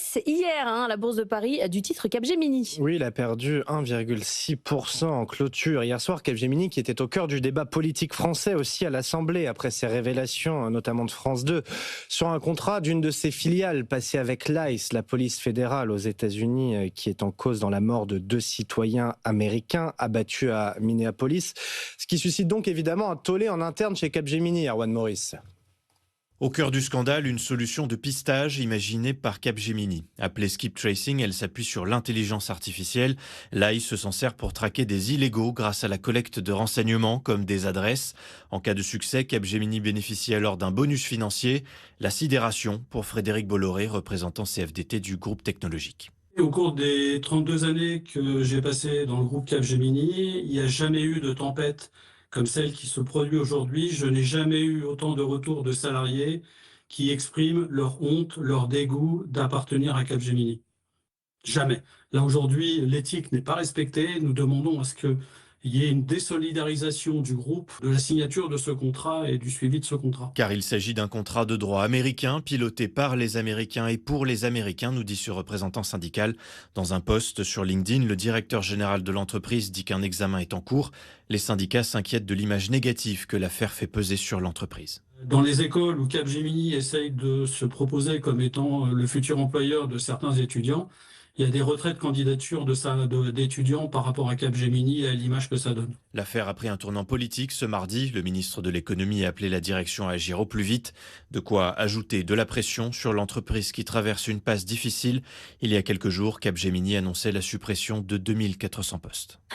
baisse hier, la bourse de Paris, du titre Capgemini. Oui, il a perdu 1,6% en clôture. Hier soir, Capgemini, qui était au cœur du débat politique français aussi à l'Assemblée, après ses révélations, notamment de France 2, sur un contrat d'une de ses filiales passé avec l'ICE, la police fédérale aux États-Unis, qui est en cause dans la mort de 2 citoyens américains abattus à Minneapolis. Ce qui suscite donc évidemment un tollé en interne chez Capgemini, Erwan Maurice. Au cœur du scandale, une solution de pistage imaginée par Capgemini. Appelée Skip Tracing, elle s'appuie sur l'intelligence artificielle. L'ICE s'en sert pour traquer des illégaux grâce à la collecte de renseignements comme des adresses. En cas de succès, Capgemini bénéficie alors d'un bonus financier, la sidération pour Frédéric Bolloré, représentant CFDT du groupe technologique. Au cours des 32 années que j'ai passées dans le groupe Capgemini, il n'y a jamais eu de tempête comme celle qui se produit aujourd'hui. Je n'ai jamais eu autant de retours de salariés qui expriment leur honte, leur dégoût d'appartenir à Capgemini. Jamais. Là, aujourd'hui, l'éthique n'est pas respectée. Nous demandons à ce qu'il y ait une désolidarisation du groupe, de la signature de ce contrat et du suivi de ce contrat. Car il s'agit d'un contrat de droit américain, piloté par les Américains et pour les Américains, nous dit ce représentant syndical. Dans un post sur LinkedIn, le directeur général de l'entreprise dit qu'un examen est en cours. Les syndicats s'inquiètent de l'image négative que l'affaire fait peser sur l'entreprise. Dans les écoles où Capgemini essaye de se proposer comme étant le futur employeur de certains étudiants, il y a des retraits de candidature d'étudiants par rapport à Capgemini et à l'image que ça donne. L'affaire a pris un tournant politique ce mardi. Le ministre de l'économie a appelé la direction à agir au plus vite. De quoi ajouter de la pression sur l'entreprise qui traverse une passe difficile. Il y a quelques jours, Capgemini annonçait la suppression de 2400 postes.